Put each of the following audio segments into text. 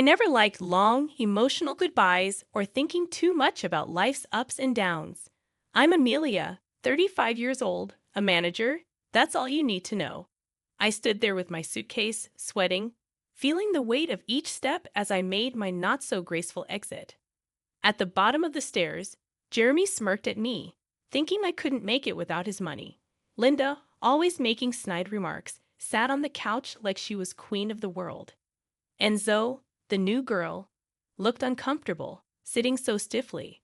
I never liked long, emotional goodbyes or thinking too much about life's ups and downs. I'm Amelia, 35 years old, a manager. That's all you need to know. I stood there with my suitcase, sweating, feeling the weight of each step as I made my not-so-graceful exit. At the bottom of the stairs, Jeremy smirked at me, thinking I couldn't make it without his money. Linda, always making snide remarks, sat on the couch like she was queen of the world. And Zoe, the new girl, looked uncomfortable, sitting so stiffly.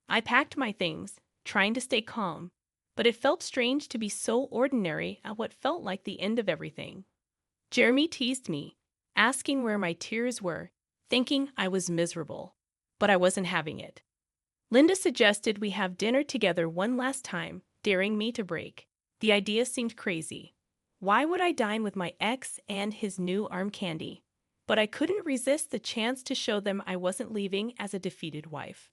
I packed my things, trying to stay calm, but it felt strange to be so ordinary at what felt like the end of everything. Jeremy teased me, asking where my tears were, thinking I was miserable. But I wasn't having it. Linda suggested we have dinner together one last time, daring me to break. The idea seemed crazy. Why would I dine with my ex and his new arm candy? But I couldn't resist the chance to show them I wasn't leaving as a defeated wife.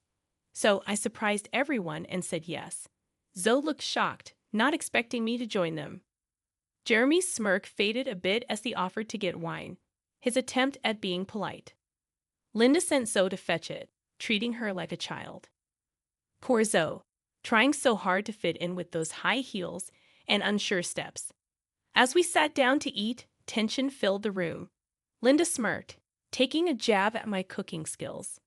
So I surprised everyone and said yes. Zoe looked shocked, not expecting me to join them. Jeremy's smirk faded a bit as he offered to get wine, his attempt at being polite. Linda sent Zoe to fetch it, treating her like a child. Poor Zoe, trying so hard to fit in with those high heels and unsure steps. As we sat down to eat, tension filled the room. Linda smirked, taking a jab at my cooking skills.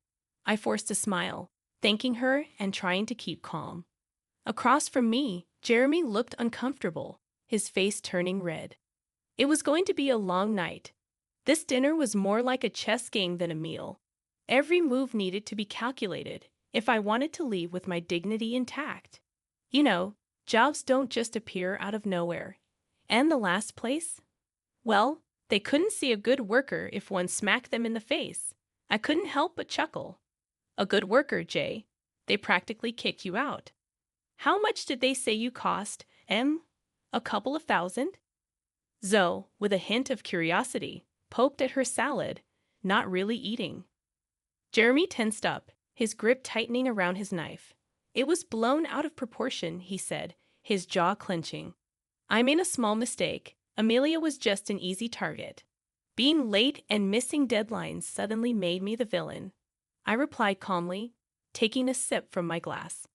I forced a smile, thanking her and trying to keep calm. Across from me, Jeremy looked uncomfortable, his face turning red. It was going to be a long night. This dinner was more like a chess game than a meal. Every move needed to be calculated if I wanted to leave with my dignity intact. You know, jobs don't just appear out of nowhere. And the last place? Well, they couldn't see a good worker if one smacked them in the face. I couldn't help but chuckle. A good worker, Jay. They practically kicked you out. How much did they say you cost, Em? A couple of thousand? Zoe, with a hint of curiosity, poked at her salad, not really eating. Jeremy tensed up, his grip tightening around his knife. It was blown out of proportion, he said, his jaw clenching. I made a small mistake. Amelia was just an easy target. Being late and missing deadlines suddenly made me the villain. I replied calmly, taking a sip from my glass.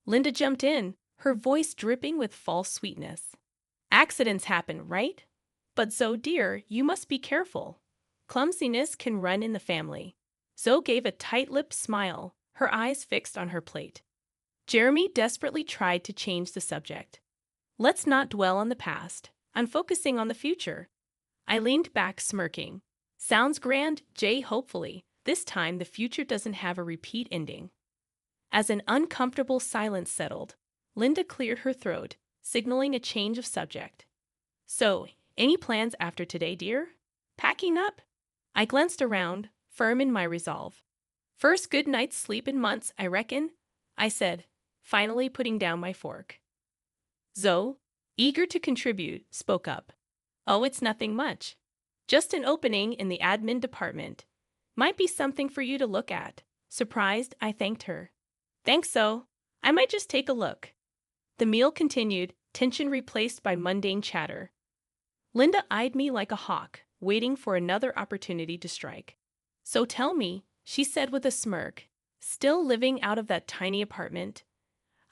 Linda jumped in, her voice dripping with false sweetness. Accidents happen, right? But Zoe, dear, you must be careful. Clumsiness can run in the family. Zoe gave a tight-lipped smile, her eyes fixed on her plate. Jeremy desperately tried to change the subject. Let's not dwell on the past. I'm focusing on the future. I leaned back, smirking. Sounds grand, Jay, hopefully. This time the future doesn't have a repeat ending. As an uncomfortable silence settled, Linda cleared her throat, signaling a change of subject. So, any plans after today, dear? Packing up? I glanced around, firm in my resolve. First good night's sleep in months, I reckon, I said, finally putting down my fork. Zoe, eager to contribute, spoke up. Oh, it's nothing much. Just an opening in the admin department. Might be something for you to look at. Surprised, I thanked her. Thanks, Zoe. I might just take a look. The meal continued, tension replaced by mundane chatter. Linda eyed me like a hawk, waiting for another opportunity to strike. So tell me, she said with a smirk, still living out of that tiny apartment.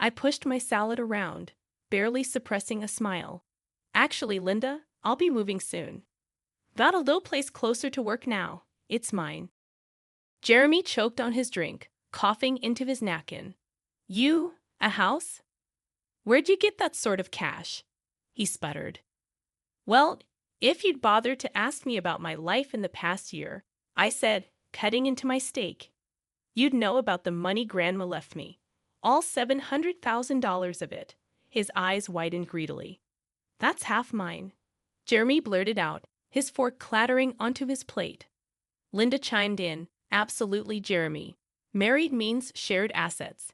I pushed my salad around, barely suppressing a smile. Actually, Linda, I'll be moving soon. Got a little place closer to work now. It's mine. Jeremy choked on his drink, coughing into his napkin. You, a house? Where'd you get that sort of cash? He sputtered. Well, if you'd bothered to ask me about my life in the past year, I said, cutting into my steak, you'd know about the money Grandma left me. All $700,000 of it. His eyes widened greedily. That's half mine. Jeremy blurted out, his fork clattering onto his plate. Linda chimed in, absolutely, Jeremy. Married means shared assets.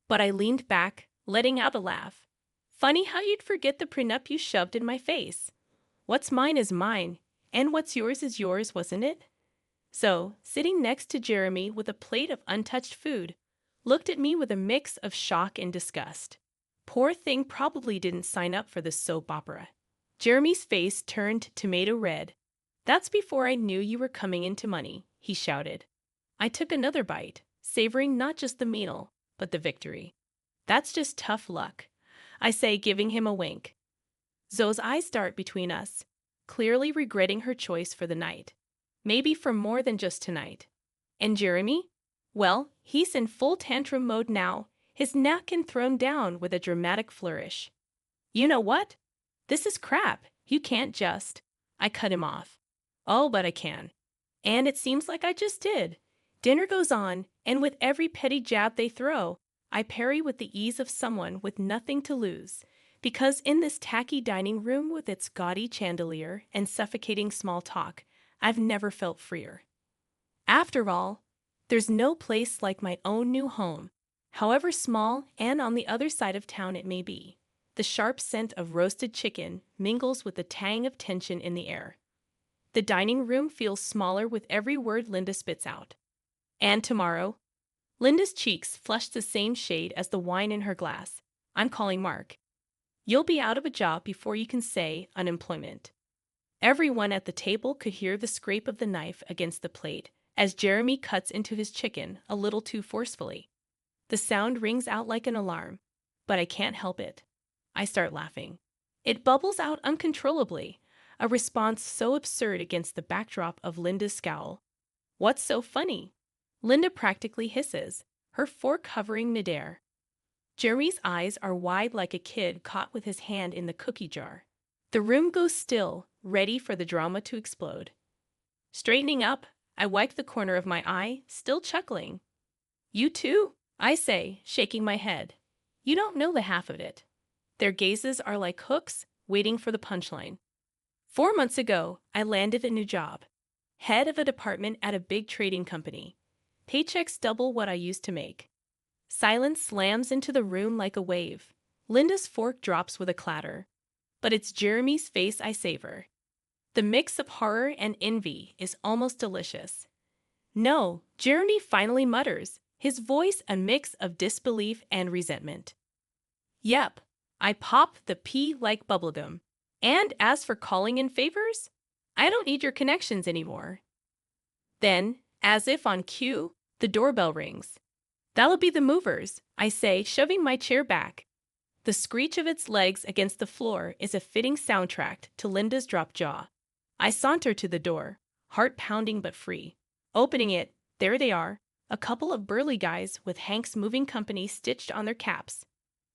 But I leaned back, letting out a laugh. Funny how you'd forget the prenup you shoved in my face. What's mine is mine, and what's yours is yours, wasn't it? So, sitting next to Jeremy with a plate of untouched food, looked at me with a mix of shock and disgust. Poor thing probably didn't sign up for this soap opera. Jeremy's face turned tomato red. That's before I knew you were coming into money, he shouted. I took another bite, savoring not just the meal, but the victory. That's just tough luck, I say, giving him a wink. Zoe's eyes dart between us, clearly regretting her choice for the night. Maybe for more than just tonight. And Jeremy? Well, he's in full tantrum mode now, his napkin thrown down with a dramatic flourish. You know what? This is crap. You can't just. I cut him off. Oh, but I can. And it seems like I just did. Dinner goes on, and with every petty jab they throw, I parry with the ease of someone with nothing to lose. Because in this tacky dining room with its gaudy chandelier and suffocating small talk, I've never felt freer. After all, there's no place like my own new home, however small and on the other side of town it may be. The sharp scent of roasted chicken mingles with the tang of tension in the air. The dining room feels smaller with every word Linda spits out. And tomorrow? Linda's cheeks flush the same shade as the wine in her glass. I'm calling Mark. You'll be out of a job before you can say unemployment. Everyone at the table could hear the scrape of the knife against the plate as Jeremy cuts into his chicken a little too forcefully. The sound rings out like an alarm, but I can't help it. I start laughing. It bubbles out uncontrollably, a response so absurd against the backdrop of Linda's scowl. What's so funny? Linda practically hisses, her fork hovering midair. Jeremy's eyes are wide like a kid caught with his hand in the cookie jar. The room goes still, ready for the drama to explode. Straightening up, I wipe the corner of my eye, still chuckling. You too? I say, shaking my head. You don't know the half of it. Their gazes are like hooks, waiting for the punchline. 4 months ago, I landed a new job. Head of a department at a big trading company. Paychecks double what I used to make. Silence slams into the room like a wave. Linda's fork drops with a clatter. But it's Jeremy's face I savor. The mix of horror and envy is almost delicious. No, Jeremy finally mutters, his voice a mix of disbelief and resentment. Yep, I pop the pea like bubblegum. And as for calling in favors, I don't need your connections anymore. Then, as if on cue, the doorbell rings. That'll be the movers, I say, shoving my chair back. The screech of its legs against the floor is a fitting soundtrack to Linda's dropped jaw. I saunter to the door, heart pounding but free. Opening it, there they are, a couple of burly guys with Hank's Moving Company stitched on their caps.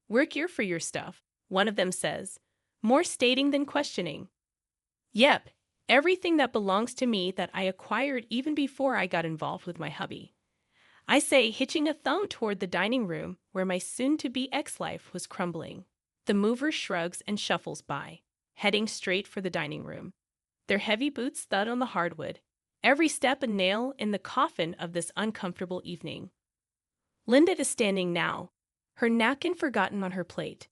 We're here for your stuff, one of them says, more stating than questioning. Yep, everything that belongs to me that I acquired even before I got involved with my hubby. I say, hitching a thumb toward the dining room where my soon-to-be ex-life was crumbling. The mover shrugs and shuffles by, heading straight for the dining room. Their heavy boots thud on the hardwood, every step a nail in the coffin of this uncomfortable evening. Linda is standing now, her napkin forgotten on her plate.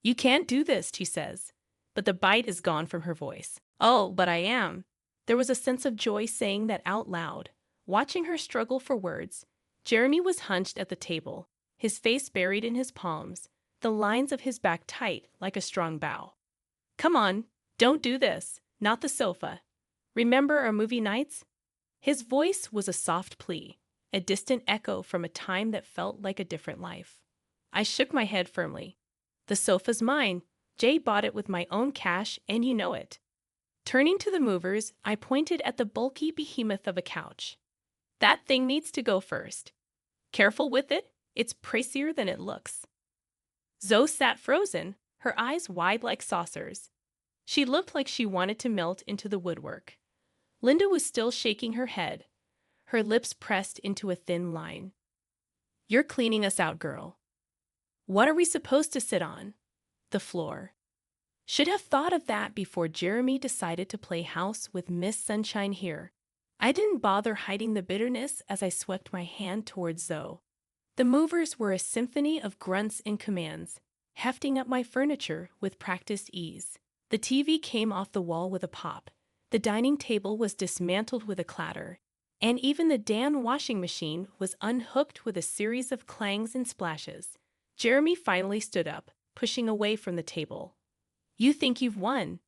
You can't do this, she says, but the bite is gone from her voice. Oh, but I am. There was a sense of joy saying that out loud. Watching her struggle for words, Jeremy was hunched at the table, his face buried in his palms, the lines of his back tight like a strong bow. Come on, don't do this, not the sofa. Remember our movie nights? His voice was a soft plea, a distant echo from a time that felt like a different life. I shook my head firmly. The sofa's mine. Jay bought it with my own cash, and you know it. Turning to the movers, I pointed at the bulky behemoth of a couch. That thing needs to go first. Careful with it, it's pricier than it looks. Zoe sat frozen, her eyes wide like saucers. She looked like she wanted to melt into the woodwork. Linda was still shaking her head, her lips pressed into a thin line. You're cleaning us out, girl. What are we supposed to sit on? The floor. Should have thought of that before Jeremy decided to play house with Miss Sunshine here. I didn't bother hiding the bitterness as I swept my hand towards Zoe. The movers were a symphony of grunts and commands, hefting up my furniture with practiced ease. The TV came off the wall with a pop. The dining table was dismantled with a clatter. And even the damn washing machine was unhooked with a series of clangs and splashes. Jeremy finally stood up, pushing away from the table. You think you've won.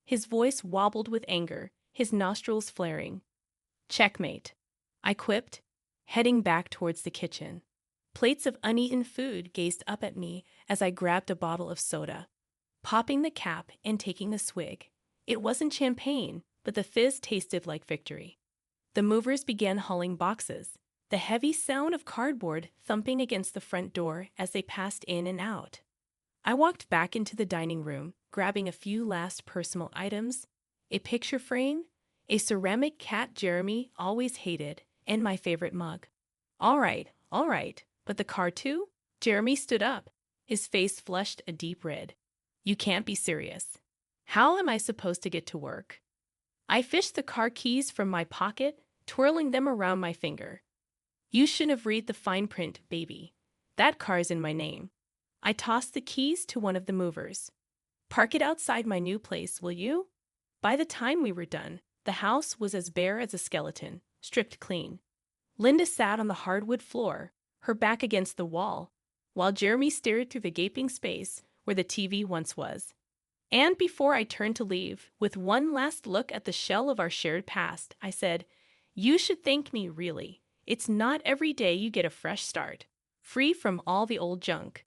His voice wobbled with anger, his nostrils flaring. Checkmate. I quipped, heading back towards the kitchen. Plates of uneaten food gazed up at me as I grabbed a bottle of soda, popping the cap and taking a swig. It wasn't champagne, but the fizz tasted like victory. The movers began hauling boxes, the heavy sound of cardboard thumping against the front door as they passed in and out. I walked back into the dining room, grabbing a few last personal items, a picture frame, a ceramic cat Jeremy always hated, and my favorite mug. All right, but the car too? Jeremy stood up, his face flushed a deep red. You can't be serious. How am I supposed to get to work? I fished the car keys from my pocket, twirling them around my finger. You shouldn't have read the fine print, baby. That car's in my name. I tossed the keys to one of the movers. Park it outside my new place, will you? By the time we were done, the house was as bare as a skeleton, stripped clean. Linda sat on the hardwood floor, her back against the wall, while Jeremy stared through the gaping space where the TV once was. And before I turned to leave, with one last look at the shell of our shared past, I said, "You should thank me, really. It's not every day you get a fresh start, free from all the old junk."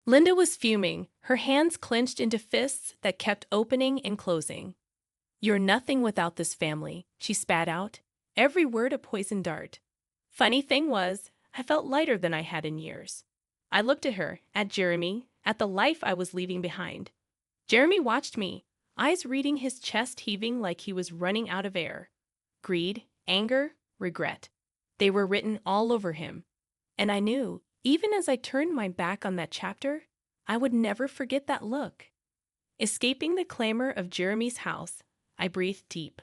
Linda was fuming, her hands clenched into fists that kept opening and closing. "You're nothing without this family," she spat out, every word a poison dart. Funny thing was, I felt lighter than I had in years. I looked at her, at Jeremy, at the life I was leaving behind. Jeremy watched me, eyes reading his chest heaving like he was running out of air. Greed, anger, regret. They were written all over him. And I knew, even as I turned my back on that chapter, I would never forget that look. Escaping the clamor of Jeremy's house, I breathed deep.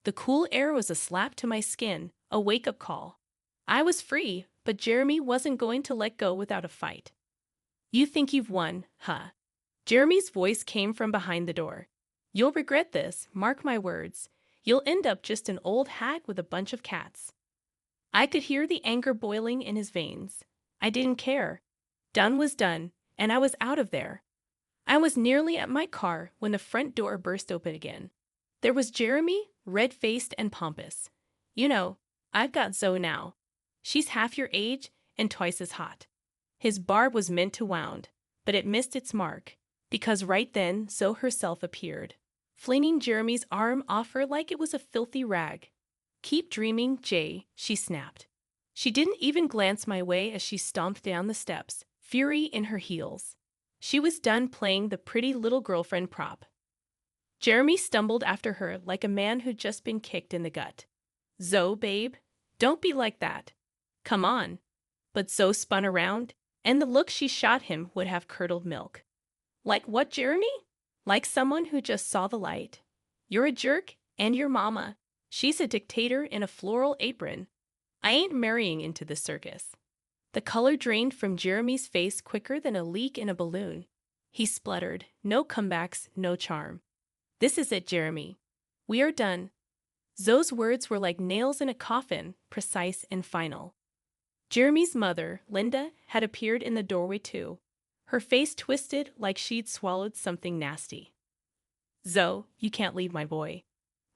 The cool air was a slap to my skin, a wake-up call. I was free, but Jeremy wasn't going to let go without a fight. "You think you've won, huh?" Jeremy's voice came from behind the door. "You'll regret this, mark my words. You'll end up just an old hag with a bunch of cats." I could hear the anger boiling in his veins. I didn't care. Done was done, and I was out of there. I was nearly at my car when the front door burst open again. There was Jeremy, red-faced and pompous. "You know, I've got Zoe now. She's half your age and twice as hot." His barb was meant to wound, but it missed its mark, because right then Zoe herself appeared, flinging Jeremy's arm off her like it was a filthy rag. "Keep dreaming, Jay," she snapped. She didn't even glance my way as she stomped down the steps, fury in her heels. She was done playing the pretty little girlfriend prop. Jeremy stumbled after her like a man who'd just been kicked in the gut. "Zoe, babe, don't be like that. Come on." But Zoe spun around, and the look she shot him would have curdled milk. "Like what, Jeremy?" "Like someone who just saw the light. You're a jerk, and your mama. She's a dictator in a floral apron. I ain't marrying into this circus." The color drained from Jeremy's face quicker than a leak in a balloon. He spluttered, "No comebacks, no charm. This is it, Jeremy. We are done." Zoe's words were like nails in a coffin, precise and final. Jeremy's mother, Linda, had appeared in the doorway too, her face twisted like she'd swallowed something nasty. "Zoe, you can't leave my boy.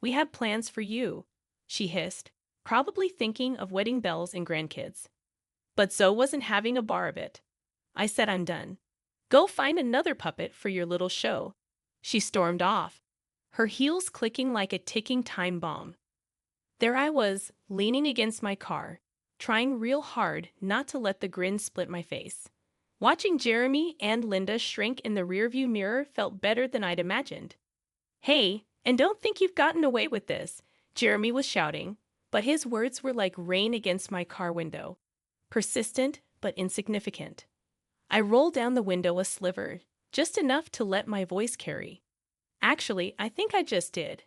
We have plans for you," she hissed, probably thinking of wedding bells and grandkids. But Zoe wasn't having a bar of it. I said, "I'm done. Go find another puppet for your little show." She stormed off, her heels clicking like a ticking time bomb. There I was, leaning against my car, trying real hard not to let the grin split my face. Watching Jeremy and Linda shrink in the rearview mirror felt better than I'd imagined. "Hey, and don't think you've gotten away with this," Jeremy was shouting, but his words were like rain against my car window, persistent but insignificant. I rolled down the window a sliver, just enough to let my voice carry. Actually, I think I just did.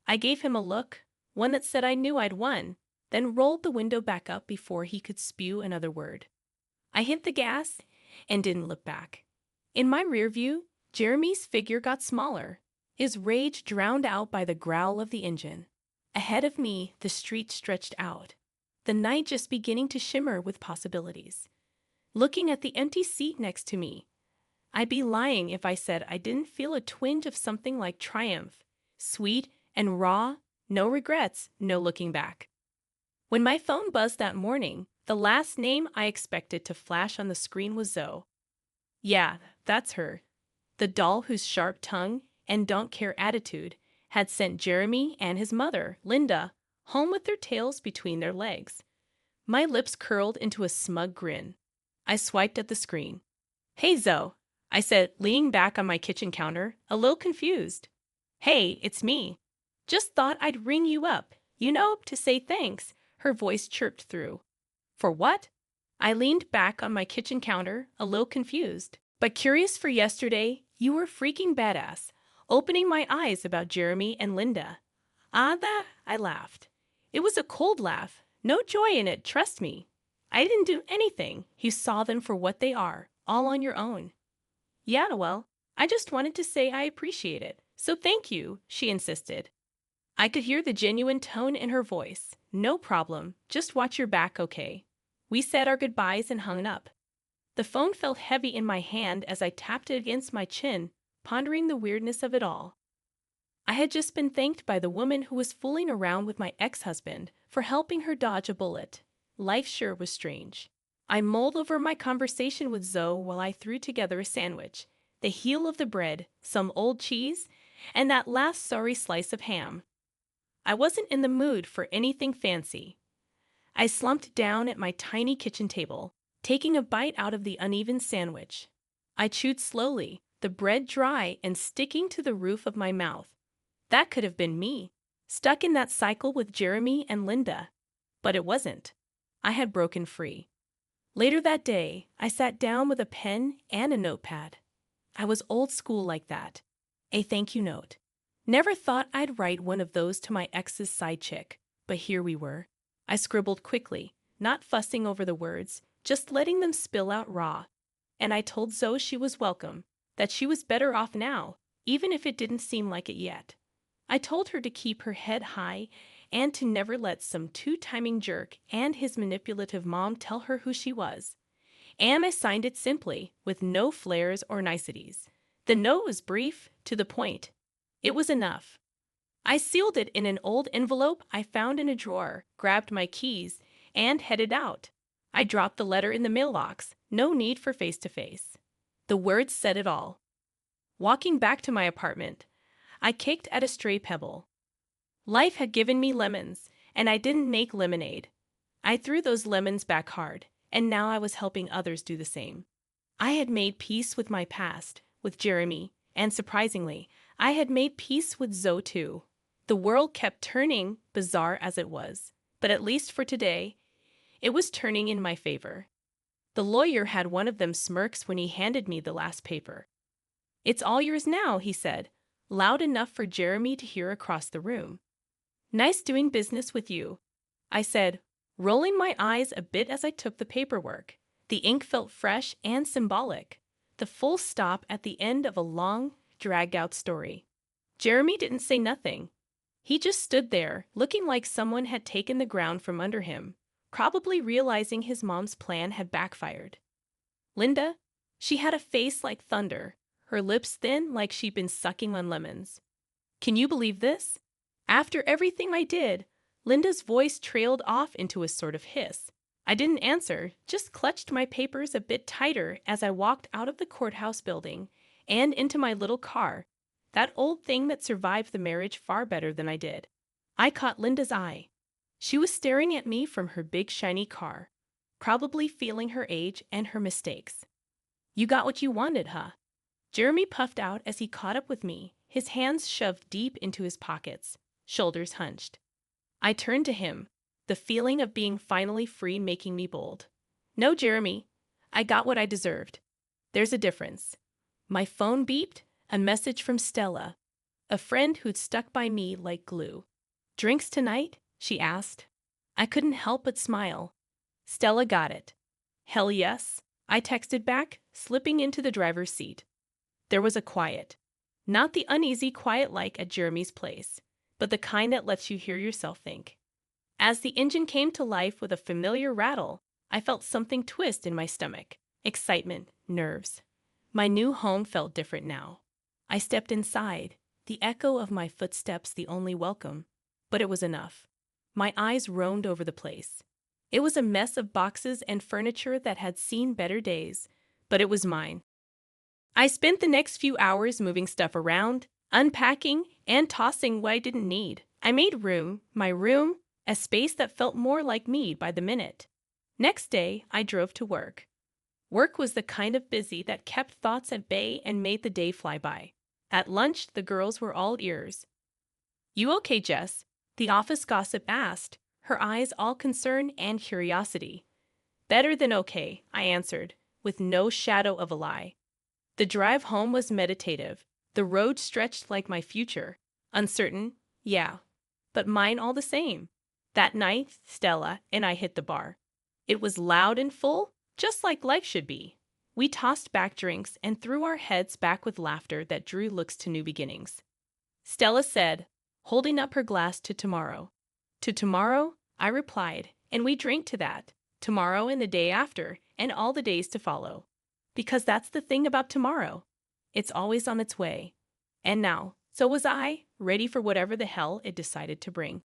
I gave him a look, one that said I knew I'd won, then rolled the window back up before he could spew another word. I hit the gas and didn't look back. In my rear view, Jeremy's figure got smaller, his rage drowned out by the growl of the engine. Ahead of me, the street stretched out, the night just beginning to shimmer with possibilities. Looking at the empty seat next to me, I'd be lying if I said I didn't feel a twinge of something like triumph, sweet and raw, no regrets, no looking back. When my phone buzzed that morning, the last name I expected to flash on the screen was Zoe. Yeah, that's her. The doll whose sharp tongue and don't care attitude had sent Jeremy and his mother, Linda, home with their tails between their legs. My lips curled into a smug grin. I swiped at the screen. Hey, Zoe, I said, leaning back on my kitchen counter, a little confused. Hey, it's me. Just thought I'd ring you up, to say thanks, her voice chirped through. For what? I leaned back on my kitchen counter, a little confused. But curious for yesterday, you were freaking badass, opening my eyes about Jeremy and Linda. That? I laughed. It was a cold laugh. No joy in it, trust me. I didn't do anything. You saw them for what they are, all on your own. Yeah, well, I just wanted to say I appreciate it. So thank you, she insisted. I could hear the genuine tone in her voice. No problem. Just watch your back, okay? We said our goodbyes and hung up. The phone felt heavy in my hand as I tapped it against my chin, pondering the weirdness of it all. I had just been thanked by the woman who was fooling around with my ex-husband for helping her dodge a bullet. Life sure was strange. I mulled over my conversation with Zoe while I threw together a sandwich, the heel of the bread, some old cheese, and that last sorry slice of ham. I wasn't in the mood for anything fancy. I slumped down at my tiny kitchen table, taking a bite out of the uneven sandwich. I chewed slowly, the bread dry and sticking to the roof of my mouth. That could have been me, stuck in that cycle with Jeremy and Linda. But it wasn't. I had broken free. Later that day, I sat down with a pen and a notepad. I was old school like that. A thank you note. Never thought I'd write one of those to my ex's side chick, but here we were. I scribbled quickly, not fussing over the words, just letting them spill out raw. And I told Zoe she was welcome, that she was better off now, even if it didn't seem like it yet. I told her to keep her head high and to never let some two-timing jerk and his manipulative mom tell her who she was. And I signed it simply, with no flares or niceties. The note was brief, to the point. It was enough. I sealed it in an old envelope I found in a drawer, grabbed my keys, and headed out. I dropped the letter in the mailbox. No need for face-to-face. The words said it all. Walking back to my apartment, I kicked at a stray pebble. Life had given me lemons, and I didn't make lemonade. I threw those lemons back hard, and now I was helping others do the same. I had made peace with my past, with Jeremy, and surprisingly, I had made peace with Zoe too. The world kept turning, bizarre as it was, but at least for today, it was turning in my favor. The lawyer had one of them smirks when he handed me the last paper. It's all yours now, he said, loud enough for Jeremy to hear across the room. Nice doing business with you, I said, rolling my eyes a bit as I took the paperwork. The ink felt fresh and symbolic, the full stop at the end of a long, dragged-out story. Jeremy didn't say nothing. He just stood there, looking like someone had taken the ground from under him, probably realizing his mom's plan had backfired. Linda, she had a face like thunder, her lips thin like she'd been sucking on lemons. Can you believe this? After everything I did, Linda's voice trailed off into a sort of hiss. I didn't answer, just clutched my papers a bit tighter as I walked out of the courthouse building and into my little car, that old thing that survived the marriage far better than I did. I caught Linda's eye. She was staring at me from her big shiny car, probably feeling her age and her mistakes. You got what you wanted, huh? Jeremy puffed out as he caught up with me, his hands shoved deep into his pockets, shoulders hunched. I turned to him, the feeling of being finally free making me bold. No, Jeremy, I got what I deserved. There's a difference. My phone beeped, a message from Stella, a friend who'd stuck by me like glue. Drinks tonight? She asked. I couldn't help but smile. Stella got it. Hell yes, I texted back, slipping into the driver's seat. There was a quiet. Not the uneasy quiet like at Jeremy's place, but the kind that lets you hear yourself think. As the engine came to life with a familiar rattle, I felt something twist in my stomach. Excitement, nerves. My new home felt different now. I stepped inside, the echo of my footsteps the only welcome, but it was enough. My eyes roamed over the place. It was a mess of boxes and furniture that had seen better days, but it was mine. I spent the next few hours moving stuff around, unpacking, and tossing what I didn't need. I made room, my room, a space that felt more like me by the minute. Next day, I drove to work. Work was the kind of busy that kept thoughts at bay and made the day fly by. At lunch, the girls were all ears. "You okay, Jess?" the office gossip asked, her eyes all concern and curiosity. "Better than okay," I answered, with no shadow of a lie. The drive home was meditative. The road stretched like my future. Uncertain, yeah, but mine all the same. That night, Stella and I hit the bar. It was loud and full, just like life should be. We tossed back drinks and threw our heads back with laughter that drew looks to new beginnings. Stella said, holding up her glass, "To tomorrow." "To tomorrow," I replied, and we drank to that. Tomorrow and the day after, and all the days to follow. Because that's the thing about tomorrow. It's always on its way. And now, so was I, ready for whatever the hell it decided to bring.